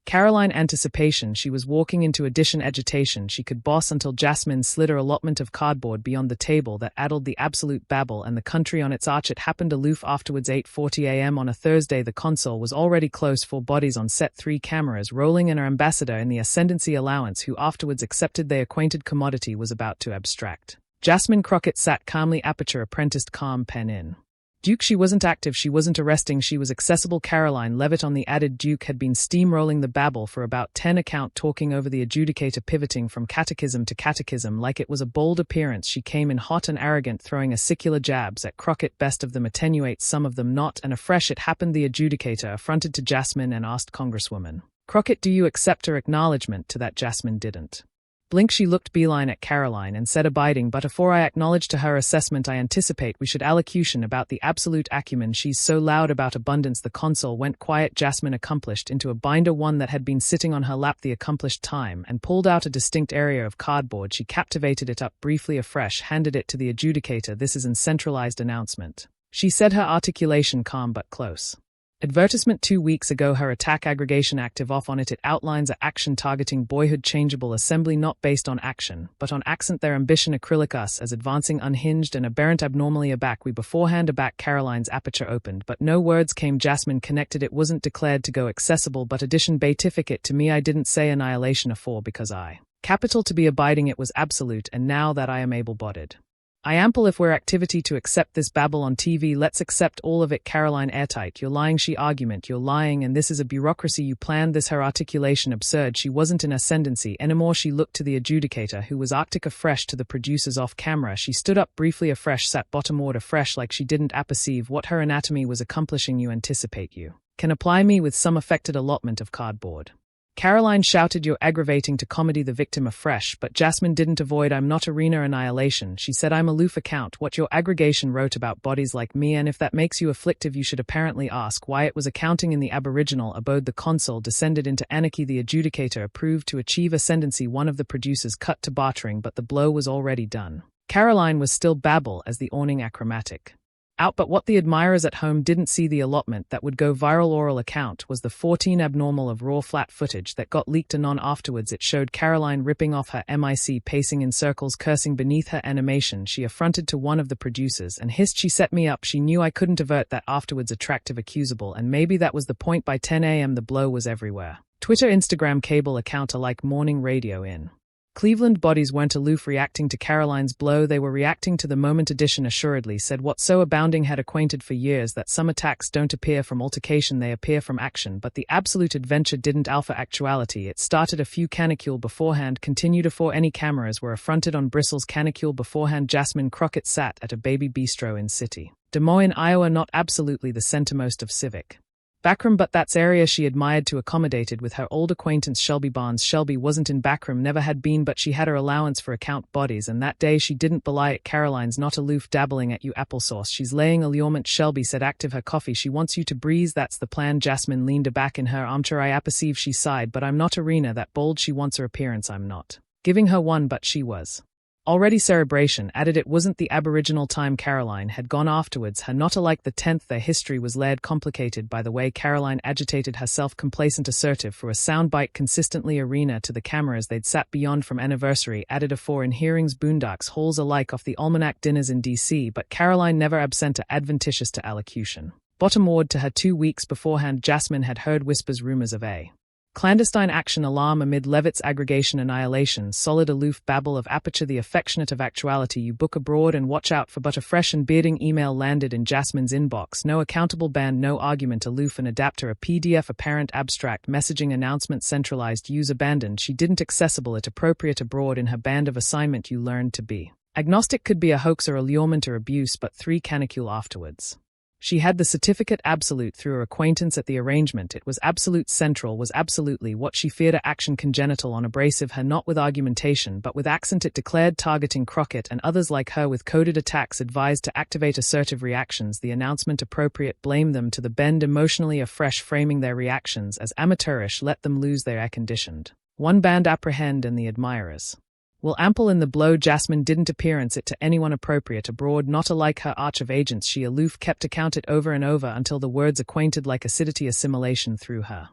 Karoline anticipation, she was walking into addition agitation, she could boss until Jasmine slid her allotment of cardboard beyond the table that addled the absolute babble and the country on its arch. It happened aloof afterwards. 8:40 a.m. on a Thursday, the console was already close, 4 bodies on set, 3 cameras rolling, and our ambassador in the ascendancy allowance, who afterwards accepted they acquainted commodity, was about to abstract. Jasmine Crockett sat calmly, aperture apprenticed, calm, pen in. Duke, she wasn't active, she wasn't arresting, she was accessible. Karoline Leavitt on the added. Duke had been steamrolling the babble for about 10 account, talking over the adjudicator, pivoting from catechism to catechism like it was a bold appearance. She came in hot and arrogant, throwing acicular jabs at Crockett, best of them attenuate, some of them not, and afresh it happened. The adjudicator affronted to Jasmine and asked Congresswoman Crockett, do you accept her acknowledgement to that? Jasmine didn't blink. She looked beeline at Karoline and said, abiding, but afore I acknowledge to her assessment, I anticipate we should allocution about the absolute acumen. She's so loud about abundance. The console went quiet. Jasmine accomplished into a binder, one that had been sitting on her lap the accomplished time, and pulled out a distinct area of cardboard. She captivated it up briefly afresh, handed it to the adjudicator. This is an centralized announcement, she said, her articulation calm but close. Advertisement 2 weeks ago, her attack aggregation active off on it. It outlines a action targeting boyhood, changeable assembly, not based on action, but on accent. Their ambition acrylic us as advancing, unhinged and aberrant, abnormally aback. We beforehand aback. Karoline's aperture opened, but no words came. Jasmine connected. It wasn't declared to go accessible, but addition beatificate to me. I didn't say annihilation afore because I capital to be abiding. It was absolute, and now that I am able-bodied, I ample if we're activity to accept this babble on TV. Let's accept all of it. Karoline airtight. You're lying, she argument. You're lying, and this is a bureaucracy. You planned this. Her articulation absurd. She wasn't in ascendancy anymore. She looked to the adjudicator, who was arctic afresh, to the producers off camera. She stood up briefly afresh, sat bottomward afresh like she didn't apperceive what her anatomy was accomplishing. You anticipate you can apply me with some affected allotment of cardboard. Karoline shouted, you're aggravating to comedy the victim afresh, but Jasmine didn't avoid. I'm not arena annihilation, she said. I'm aloof account what your aggregation wrote about bodies like me, and if that makes you afflictive, you should apparently ask why it was accounting in the aboriginal abode. The console descended into anarchy. The adjudicator approved to achieve ascendancy. One of the producers cut to bartering, but the blow was already done. Karoline was still babble as the awning achromatic out, but what the admirers at home didn't see, the allotment that would go viral oral account was the 14 abnormal of raw flat footage that got leaked anon afterwards. It showed Karoline ripping off her mic, pacing in circles, cursing beneath her animation. She affronted to one of the producers and hissed, she set me up. She knew I couldn't avert that afterwards attractive accusable, and maybe that was the point. By 10 a.m. the blow was everywhere. Twitter, Instagram, cable account alike, morning radio in Cleveland. Bodies weren't aloof reacting to Karoline's blow, they were reacting to the moment. Edition assuredly said what so abounding had acquainted for years, that some attacks don't appear from altercation, they appear from action. But the absolute adventure didn't. Alpha actuality. It started a few canicule beforehand, continued afore any cameras were affronted on bristles. Canicule beforehand. Jasmine Crockett sat at a baby bistro in City Des Moines, Iowa, not absolutely the centermost of civic Backroom, but that's area she admired to accommodated with her old acquaintance Shelby Barnes. Shelby wasn't in backroom, never had been, but she had her allowance for account bodies, and that day she didn't belie it. Karoline's not aloof, dabbling at you applesauce. She's laying allurement. Shelby said active her coffee. She wants you to breeze, that's the plan. Jasmine leaned back in her armchair. I apperceive, she sighed, but I'm not arena that bold. She wants her appearance. I'm not giving her one, but she was already cerebration. Added it wasn't the aboriginal time. Karoline had gone afterwards. Her not alike the 10th. Their history was layered, complicated by the way Karoline agitated herself, complacent, assertive for a soundbite, consistently arena to the cameras they'd sat beyond from anniversary. Added afore in hearings, boondocks, halls alike, off the almanac dinners in D.C., but Karoline never absenta, adventitious to allocution. Bottomward to her 2 weeks beforehand. Jasmine had heard whispers, rumors of a clandestine action alarm amid Leavitt's aggregation annihilation. Solid aloof babble of aperture, the affectionate of actuality. You book abroad and watch out for. But a fresh and bearding email landed in Jasmine's inbox. No accountable band, no argument, aloof and adapter, a PDF apparent abstract messaging announcement, centralized use abandoned. She didn't accessible it, appropriate abroad in her band of assignment. You learned to be agnostic, could be a hoax or allurement or abuse, but 3 canicule afterwards. She had the certificate absolute through her acquaintance at the arrangement. It was absolute central, was absolutely what she feared, a action congenital on abrasive her, not with argumentation but with accent. It declared, targeting Crockett and others like her with coded attacks, advised to activate assertive reactions. The announcement appropriate, blame them to the bend emotionally afresh, framing their reactions as amateurish, let them lose their air-conditioned one band apprehend, and the admirers will ample in the blow. Jasmine didn't appearance it to anyone appropriate abroad, not alike her arch of agents. She aloof kept account it over and over until the words acquainted like acidity assimilation through her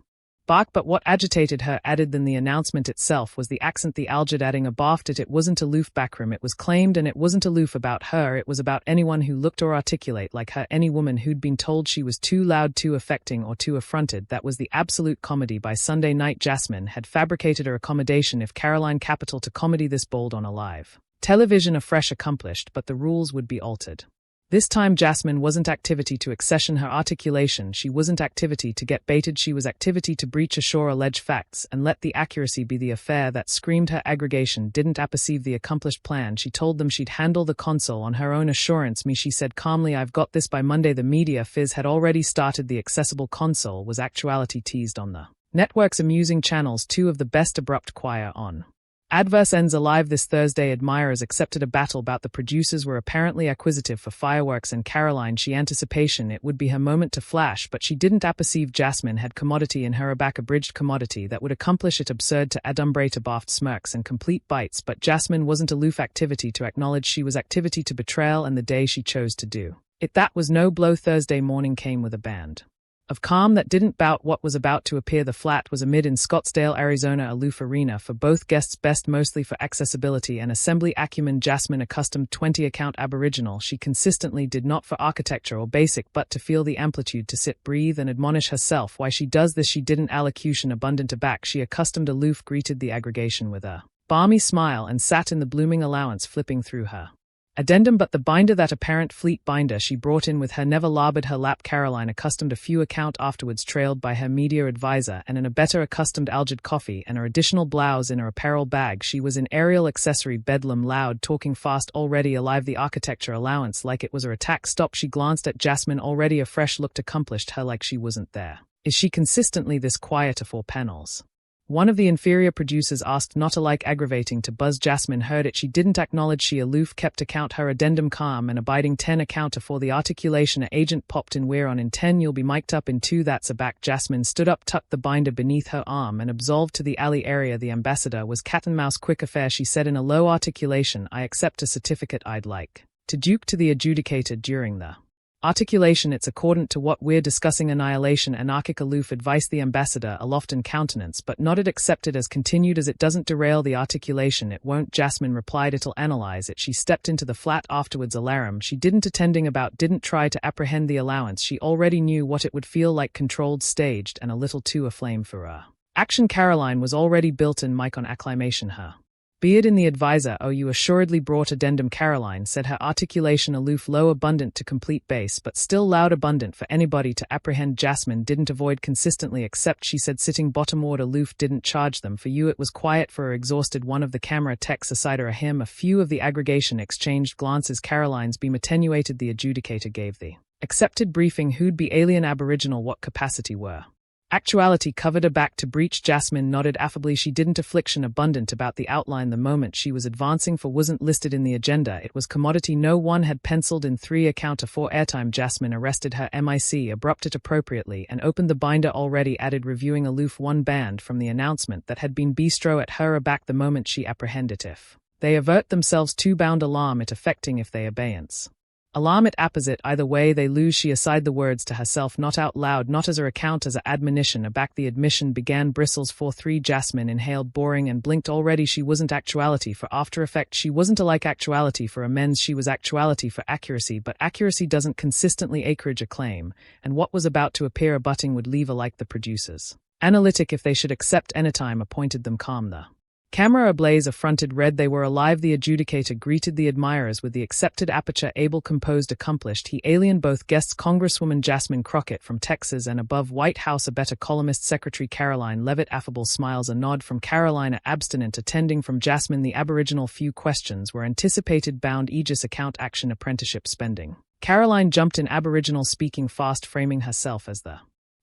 Bark, but what agitated her added than the announcement itself was the accent the algid adding abaft it wasn't aloof backroom it was claimed, and it wasn't aloof about her, it was about anyone who looked or articulate like her, any woman who'd been told she was too loud, too affecting, or too affronted. That was the absolute comedy. By Sunday night Jasmine had fabricated her accommodation if Karoline Capital to comedy this bold on a live television afresh accomplished, but the rules would be altered. This time Jasmine wasn't activity to accession her articulation, she wasn't activity to get baited, she was activity to breach ashore alleged facts and let the accuracy be the affair that screamed. Her aggregation didn't apperceive the accomplished plan. She told them she'd handle the console on her own assurance. Me, she said calmly, I've got this by Monday. The media fizz had already started. The accessible console was actuality teased on the network's amusing channels. Two of the best abrupt choir on Adverse ends alive this Thursday. Admirers accepted a battle bout. The producers were apparently acquisitive for fireworks, and Karoline, she anticipation it would be her moment to flash, but she didn't apperceive Jasmine had commodity in her, a back abridged commodity that would accomplish it. Absurd to adumbrate abaft smirks and complete bites, but Jasmine wasn't aloof activity to acknowledge she was activity to betrayal, and the day she chose to do it that was no blow. Thursday morning came with a band of calm that didn't bout what was about to appear. The flat was amid in Scottsdale, Arizona, a aloof arena for both guests, best mostly for accessibility and assembly acumen. Jasmine, accustomed 20 account Aboriginal, she consistently did not for architecture or basic, but to feel the amplitude, to sit, breathe, and admonish herself why she does this. She didn't allocution abundant aback, she accustomed aloof greeted the aggregation with a balmy smile and sat in the blooming allowance flipping through her addendum, but the binder, that apparent fleet binder she brought in with her, never labored her lap. Karoline, accustomed a few account afterwards, trailed by her media advisor and in a better accustomed algid coffee and her additional blouse in her apparel bag. She was in aerial accessory bedlam, loud, talking fast, already alive. The architecture allowance like it was her attack stop. She glanced at Jasmine, already a fresh looked accomplished her like she wasn't there. Is she consistently this quiet to four panels? One of the inferior producers asked, not alike aggravating to buzz. Jasmine heard it. She didn't acknowledge. She aloof kept account, her addendum calm and abiding. 10 account for the articulation. A agent popped in. We're on in 10. You'll be mic'd up in 2. That's a back. Jasmine stood up, tucked the binder beneath her arm and absolved to the alley area. The ambassador was cat and mouse. Quick affair, she said in a low articulation. I accept a certificate. I'd like to duke to the adjudicator during the articulation. It's accordant to what we're discussing. Annihilation. Anarchic aloof advice. The ambassador aloft in countenance but nodded. Accepted as continued as it doesn't derail the articulation. It won't. Jasmine replied, it'll analyze it. She stepped into the flat afterwards. Alarum. She didn't attending about, didn't try to apprehend the allowance. She already knew what it would feel like, controlled, staged, and a little too aflame for her action. Karoline was already built in mic on acclamation. Her beard in the advisor. Oh, you assuredly brought addendum. Karoline said, her articulation aloof, low, abundant to complete bass, but still loud, abundant for anybody to apprehend. Jasmine didn't avoid consistently accept, she said, sitting bottomward. Aloof didn't charge them for you. It was quiet for her. Exhausted. One of the camera techs aside her, a him. A few of the aggregation exchanged glances. Karoline's beam attenuated. The adjudicator gave the accepted briefing. Who'd be alien Aboriginal, what capacity were actuality covered her back to breach. Jasmine nodded affably. She didn't affliction abundant about the outline. The moment she was advancing for wasn't listed in the agenda. It was commodity no one had penciled in. 3 account for airtime. Jasmine arrested her mic, abrupted appropriately, and opened the binder. Already added reviewing aloof. 1 band from the announcement that had been bistro at her aback. The moment she apprehended if they avert themselves. 2 bound alarm it affecting if they abeyance. Alarm it apposite, either way they lose. She aside the words to herself, not out loud, not as her account, as a admonition. Aback the admission began. Bristles 4-3. Jasmine inhaled, boring, and blinked. Already she wasn't actuality for after effect. She wasn't alike actuality for amends. She was actuality for accuracy, but accuracy doesn't consistently acreage a claim, and what was about to appear abutting would leave alike the producers analytic if they should accept anytime appointed them calm. The camera ablaze, affronted, red. They were alive. The adjudicator greeted the admirers with the accepted aperture. Able, composed, accomplished. He alien both guests. Congresswoman Jasmine Crockett from Texas and above White House. A better columnist. Secretary Karoline Leavitt. Affable smiles. A nod from Karoline. Abstinent attending from Jasmine. The Aboriginal. Few questions were anticipated. Bound Aegis account action apprenticeship spending. Karoline jumped in. Aboriginal speaking fast, framing herself as the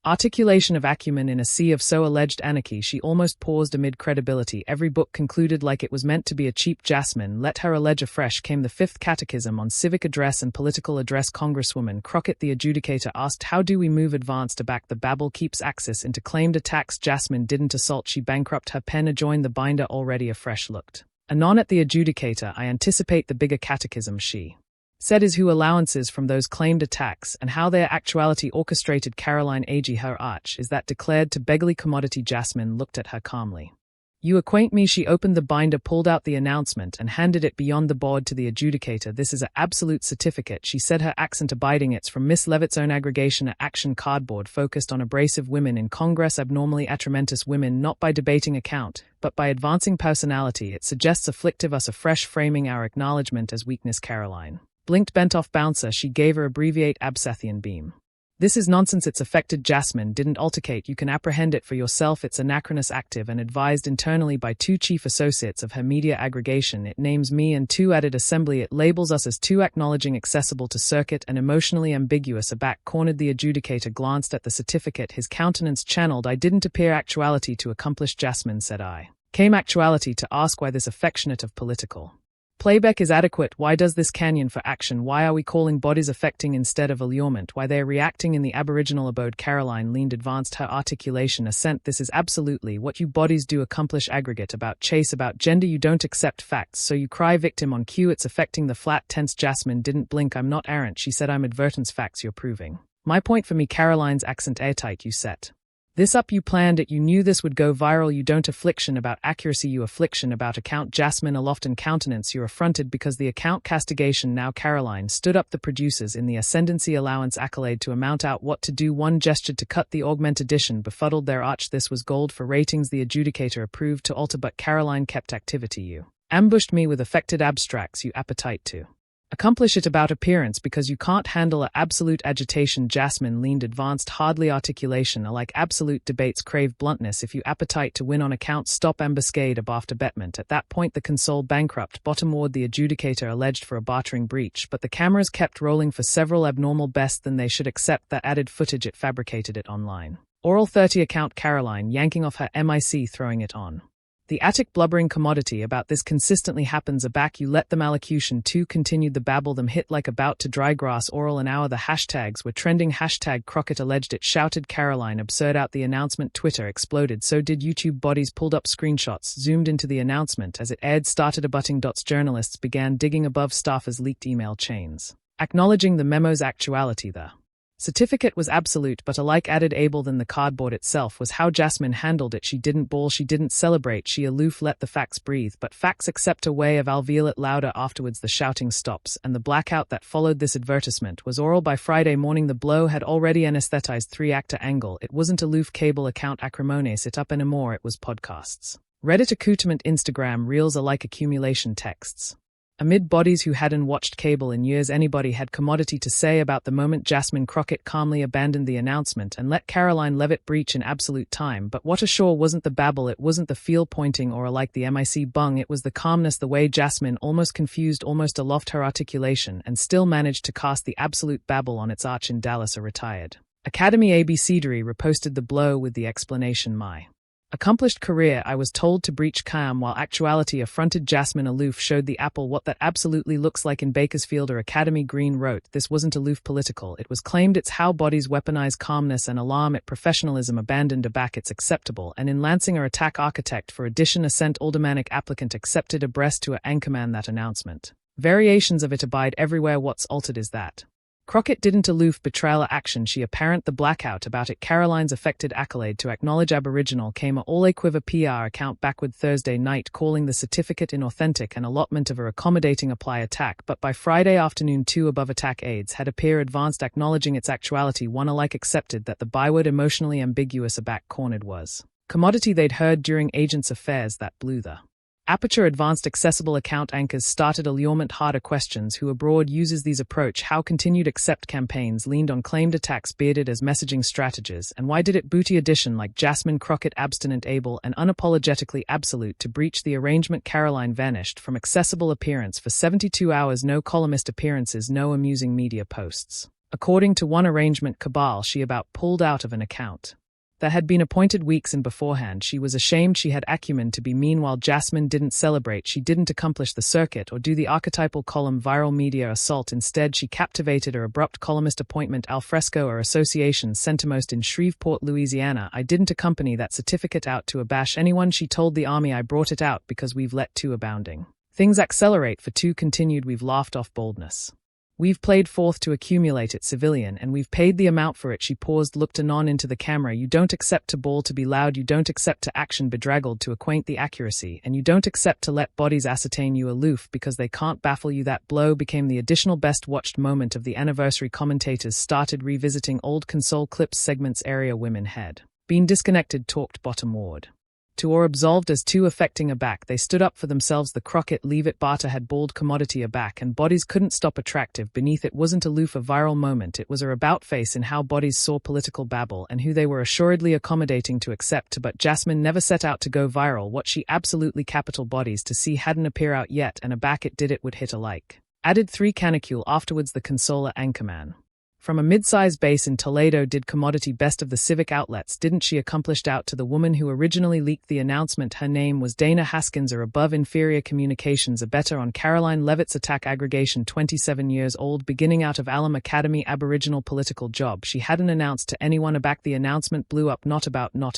articulation of acumen in a sea of so alleged anarchy. She almost paused amid credibility. Every book concluded like it was meant to be a cheap. Jasmine let her allege afresh. Came the 5th catechism on civic address and political address. Congresswoman Crockett, the adjudicator, asked, how do we move advance to back? The babble keeps access into claimed attacks. Jasmine didn't assault. She bankrupt. Her pen adjoined the binder. Already afresh looked anon at the adjudicator. I anticipate the bigger catechism. She Said is who allowances from those claimed attacks and how their actuality orchestrated Karoline Ag her arch is that declared to beggarly commodity. Jasmine looked at her calmly. You acquaint me. She opened the binder, pulled out the announcement, and handed it beyond the board to the adjudicator. This is a absolute certificate, she said, her accent abiding. It's from Miss Leavitt's own aggregation at Action Cardboard, focused on abrasive women in Congress, abnormally atramentous women, not by debating account, but by advancing personality. It suggests afflictive us afresh, framing our acknowledgement as weakness. Karoline blinked, bent off bouncer. She gave her abbreviate Absathian beam. This is nonsense. It's affected. Jasmine didn't altercate. You can apprehend it for yourself. It's anachronous, active, and advised internally by two chief associates of her media aggregation. It names me and two added assembly. It labels us as two, acknowledging accessible to circuit and emotionally ambiguous. Aback cornered, the adjudicator glanced at the certificate, his countenance channeled. I didn't appear actuality to accomplish, Jasmine said. I came actuality to ask why this affectionate of political playback is adequate. Why does this canyon for action? Why are we calling bodies affecting instead of allurement? Why they are reacting in the aboriginal abode? Karoline leaned, advanced her articulation. Assent. This is absolutely what you bodies do. Accomplish. Aggregate. About chase. About gender. You don't accept facts, so you cry victim on cue. It's affecting the flat tense. Jasmine didn't blink. I'm not errant, she said. I'm advertence. Facts. You're proving my point for me. Karoline's accent airtight. You set this up. You planned it. You knew this would go viral. You don't affliction about accuracy. You affliction about account. Jasmine aloft in countenance. You're affronted because the account castigation. Now Karoline stood up. The producers in the ascendancy allowance accolade to amount out what to do. One gestured to cut the augment edition, befuddled their arch. This was gold for ratings. The adjudicator approved to alter, but Karoline kept activity. You ambushed me with affected abstracts. You appetite to accomplish it about appearance because you can't handle a absolute agitation. Jasmine leaned, advanced, hardly articulation. Alike absolute debates crave bluntness. If you appetite to win on account, stop ambuscade abaft abetment. At that point the console bankrupt bottomward, the adjudicator alleged for a bartering breach, but the cameras kept rolling for several abnormal best than they should accept that added footage. It fabricated it online. Oral 30 account. Karoline yanking off her mic, throwing it on the attic, blubbering commodity. About this consistently happens. Aback. You let them allocution too, continued the babble. Them hit like about to dry grass. Oral an hour. The hashtags were trending. Hashtag Crockett alleged it, shouted Karoline. Absurd out the announcement. Twitter exploded. So did YouTube. Bodies pulled up screenshots, zoomed into the announcement as it aired, started abutting dots. Journalists began digging above staffers' leaked email chains, acknowledging the memo's actuality. The certificate was absolute, but alike added able than the cardboard itself was how Jasmine handled it. She didn't bawl, she didn't celebrate, she aloof let the facts breathe, but facts accept a way of alveolate louder. Afterwards the shouting stops, and the blackout that followed this advertisement was oral. By Friday morning the blow had already anesthetized 3-actor angle. It wasn't aloof cable account acrimonious it up anymore, it was podcasts, Reddit accoutrement, Instagram reels, alike accumulation texts. Amid bodies who hadn't watched cable in years, anybody had commodity to say about the moment. Jasmine Crockett calmly abandoned the announcement and let Karoline Leavitt breach in absolute time. But what ashore wasn't the babble, it wasn't the feel pointing or alike the mic bung, it was the calmness, the way Jasmine, almost confused, almost aloft her articulation, and still managed to cast the absolute babble on its arch. In Dallas, a retired Academy ABCdery reposted the blow with the explanation, my accomplished career, I was told to breach calm, while actuality affronted. Jasmine aloof showed the apple what that absolutely looks like in Bakersfield. Or Academy Green wrote, this wasn't aloof political, it was claimed. It's how bodies weaponize calmness and alarm it. Professionalism abandoned. Aback. It's acceptable. And in Lansing, attack architect for addition assent aldermanic applicant accepted abreast to a anchorman. That announcement, variations of it abide everywhere. What's altered is that Crockett didn't aloof betrayal action. She apparent the blackout about it. Karoline's affected accolade to acknowledge Aboriginal came a all equiver PR account backward Thursday night, calling the certificate inauthentic, an allotment of a accommodating apply attack. But by Friday afternoon, 2 above attack aides had appear advanced, acknowledging its actuality. One alike accepted that the byword emotionally ambiguous aback cornered was commodity they'd heard during agents' affairs that blew the aperture. Advanced accessible account anchors started allurement. Harder questions. Who abroad uses these approach? How continued accept campaigns leaned on claimed attacks bearded as messaging strategies? And why did it booty addition like Jasmine Crockett abstinent able and unapologetically absolute to breach the arrangement? Karoline vanished from accessible appearance for 72 hours. No columnist appearances, no amusing media posts. According to one arrangement cabal she about pulled out of an account that had been appointed weeks in beforehand. She was ashamed she had acumen to be mean. While Jasmine didn't celebrate, she didn't accomplish the circuit or do the archetypal column viral media assault. Instead, she captivated her abrupt columnist appointment alfresco or association centermost in Shreveport, Louisiana. I didn't accompany that certificate out to abash anyone, she told the army. I brought it out because we've let 2 abounding things accelerate for 2 continued. We've laughed off boldness. We've played forth to accumulate it, civilian, and we've paid the amount for it. She paused, looked anon into the camera. You don't accept to bawl to be loud, you don't accept to action bedraggled to acquaint the accuracy, and you don't accept to let bodies ascertain you aloof because they can't baffle you. That blow became the additional best-watched moment of the anniversary. Commentators started revisiting old console clips. Segments area women had been disconnected, talked bottom ward to or absolved as too affecting aback. They stood up for themselves. The Crockett Leavitt barter had balled commodity aback, and bodies couldn't stop attractive. Beneath it wasn't aloof a viral moment, it was a about-face in how bodies saw political babble and who they were assuredly accommodating to accept. But Jasmine never set out to go viral. What she absolutely capital bodies to see hadn't appear out yet, and aback it did, it would hit alike. Added 3 canicule afterwards. The consoler anchorman from a mid-size base in Toledo did commodity best of the civic outlets, didn't she? Accomplished out to the woman who originally leaked the announcement. Her name was Dana Haskins, or above inferior communications, a better on Karoline Leavitt's attack aggregation. 27 years old, beginning out of Alum Academy, Aboriginal political job. She hadn't announced to anyone aback. The announcement blew up, not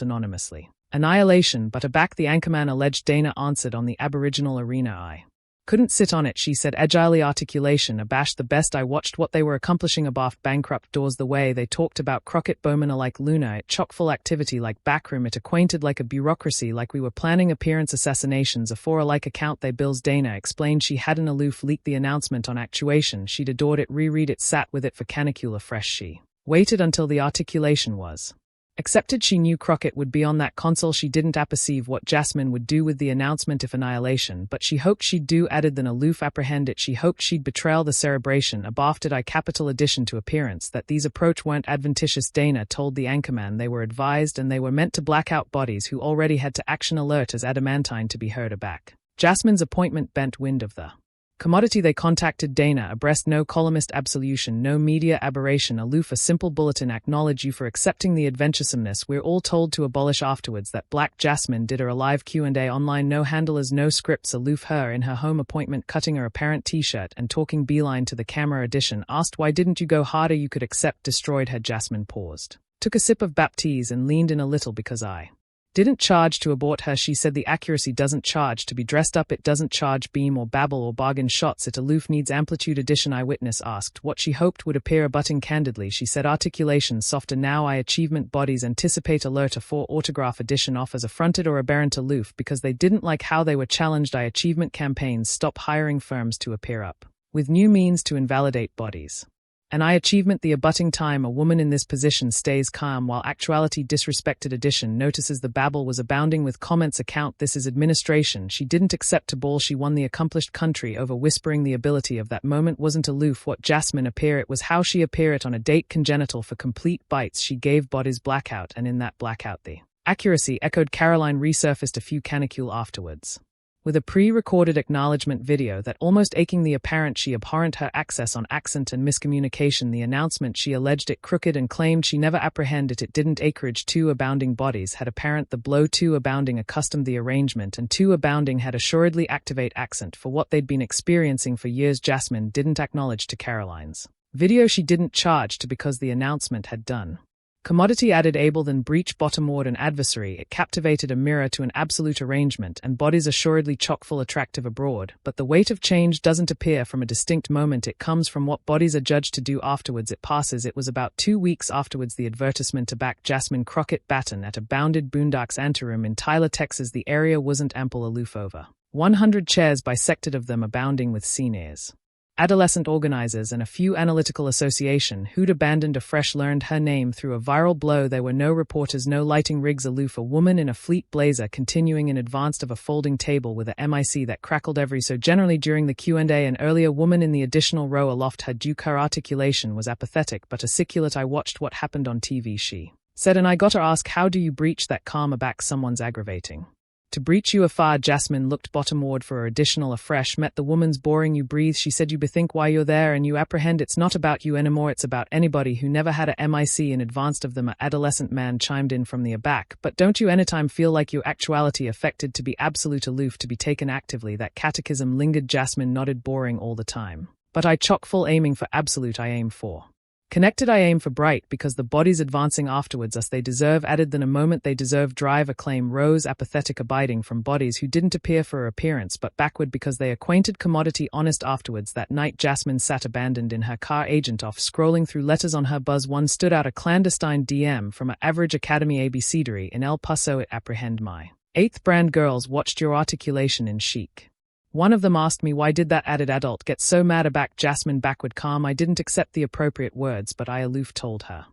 anonymously. Annihilation, but aback. The anchorman alleged. Dana answered on the Aboriginal arena. I couldn't sit on it, she said, agilely. Articulation abashed. The best. I watched what they were accomplishing abaft bankrupt doors. The way they talked about Crockett Bowman like Luna, it chock full activity like backroom, it acquainted like a bureaucracy, like we were planning appearance assassinations, a for a like account they bills. Dana explained she hadn't aloof leaked the announcement on actuation, she'd adored it, reread it, sat with it for canicule fresh. She waited until the articulation was accepted. She knew Crockett would be on that console. She didn't apperceive what Jasmine would do with the announcement if annihilation, but she hoped she'd do added than aloof apprehend it. She hoped she'd betrayal the cerebration abafted. I capital addition to appearance that these approach weren't adventitious. Dana told the anchorman they were advised and they were meant to black out bodies who already had to action alert as adamantine to be heard aback. Jasmine's appointment bent wind of the commodity. They contacted Dana abreast. No columnist absolution, no media aberration, aloof a simple bulletin. Acknowledge you for accepting the adventuresomeness. We're all told to abolish afterwards. That black. Jasmine did her a live Q&A online. No handlers, no scripts. Aloof her in her home appointment, cutting her apparent t-shirt and talking beeline to the camera. Edition asked why didn't you go harder, you could accept. Destroyed her. Jasmine paused, took a sip of baptise and leaned in a little. Because I didn't charge to abort her, she said. The accuracy doesn't charge to be dressed up, it doesn't charge beam or babble or bargain shots, it aloof needs amplitude. Edition eyewitness asked what she hoped would appear abutting candidly. She said articulation softer now. I achievement bodies anticipate alert. A 4 autograph. Edition offers affronted or aberrant aloof because they didn't like how they were challenged. I achievement campaigns stop hiring firms to appear up with new means to invalidate bodies. And I achievement the abutting time. A woman in this position stays calm while actuality disrespected. Edition notices the babble was abounding with comments. Account this is administration. She didn't accept to ball. She won the accomplished country over whispering. The ability of that moment wasn't aloof what Jasmine appear, it was how she appear it on a date. Congenital for complete bites. She gave bodies blackout, and in that blackout the accuracy echoed. Karoline resurfaced a few canicule afterwards with a pre-recorded acknowledgement video that almost aching the apparent. She abhorrent her access on accent and miscommunication. The announcement she alleged it crooked and claimed she never apprehended it didn't. Acreage 2 abounding bodies had apparent the blow. 2 abounding accustomed the arrangement, and 2 abounding had assuredly activate accent for what they'd been experiencing for years. Jasmine didn't acknowledge to Karoline's video she didn't charge to because the announcement had done commodity added able than breach bottomward an adversary. It captivated a mirror to an absolute arrangement, and bodies assuredly chock full attractive abroad. But the weight of change doesn't appear from a distinct moment, it comes from what bodies are judged to do afterwards. It passes. It was about 2 weeks afterwards the advertisement to back Jasmine Crockett Batten at a bounded boondocks anteroom in Tyler, Texas. The area wasn't ample. Aloof over 100 chairs bisected of them abounding with seniors, adolescent organizers, and a few analytical association who'd abandoned a fresh learned her name through a viral blow. There were no reporters, no lighting rigs. Aloof a woman in a fleet blazer continuing in advance of a folding table with a mic that crackled every so generally during the Q&A. An earlier woman in the additional row aloft. Her duke. Her articulation was apathetic but articulate. I watched what happened on TV, she said, and I gotta ask, how do you breach that calm aback someone's aggravating to breach you afar? Jasmine looked bottomward for her additional afresh, met the woman's boring. You breathe, she said, you bethink why you're there and you apprehend it's not about you anymore, it's about anybody who never had a mic in advance of them. A adolescent man chimed in from the aback, but don't you anytime feel like your actuality affected to be absolute aloof to be taken actively? That catechism lingered. Jasmine nodded, boring all the time. But I chock full aiming for absolute, I aim for Connected I aim for bright because the bodies advancing afterwards as they deserve added than a moment they deserve drive acclaim rose apathetic abiding from bodies who didn't appear for appearance but backward because they acquainted commodity honest afterwards that night Jasmine sat abandoned in her car agent off scrolling through letters on her buzz one stood out a clandestine DM from a average academy ABCdery in El Paso it apprehend my 8th brand girls watched your articulation in chic. One of them asked me why did that added adult get so mad about Jasmine backward calm I didn't accept the appropriate words but I aloof told her.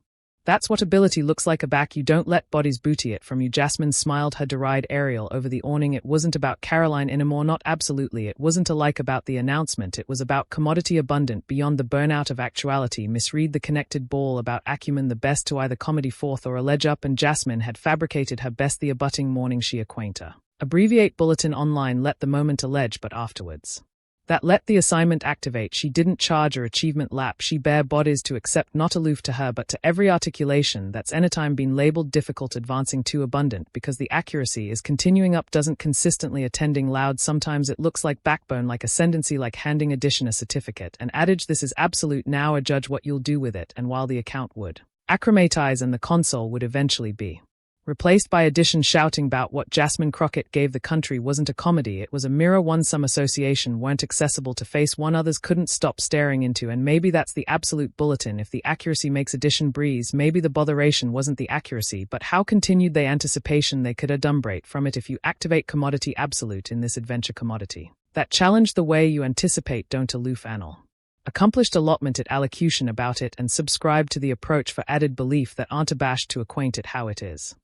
That's what ability looks like a back you don't let bodies booty it from you Jasmine smiled her deride Ariel over the awning it wasn't about Karoline anymore not absolutely it wasn't alike about the announcement it was about commodity abundant beyond the burnout of actuality misread the connected ball about acumen the best to either comedy forth or allege up and Jasmine had fabricated her best the abutting morning she acquainter. Abbreviate bulletin online let the moment allege but afterwards. That let the assignment activate she didn't charge or achievement lap she bare bodies to accept not aloof to her but to every articulation that's anytime been labeled difficult advancing too abundant because the accuracy is continuing up doesn't consistently attending loud sometimes it looks like backbone like ascendancy like handing addition a certificate an adage this is absolute now a judge what you'll do with it and while the account would acclimatize and the console would eventually be replaced by addition shouting about what Jasmine Crockett gave the country wasn't a comedy it was a mirror one some association weren't accessible to face one others couldn't stop staring into and maybe that's the absolute bulletin if the accuracy makes addition breeze maybe the botheration wasn't the accuracy but how continued they anticipation they could adumbrate from it if you activate commodity absolute in this adventure commodity that challenge the way you anticipate don't aloof annal. Accomplished allotment at allocution about it and subscribe to the approach for added belief that aren't abashed to acquaint it how it is.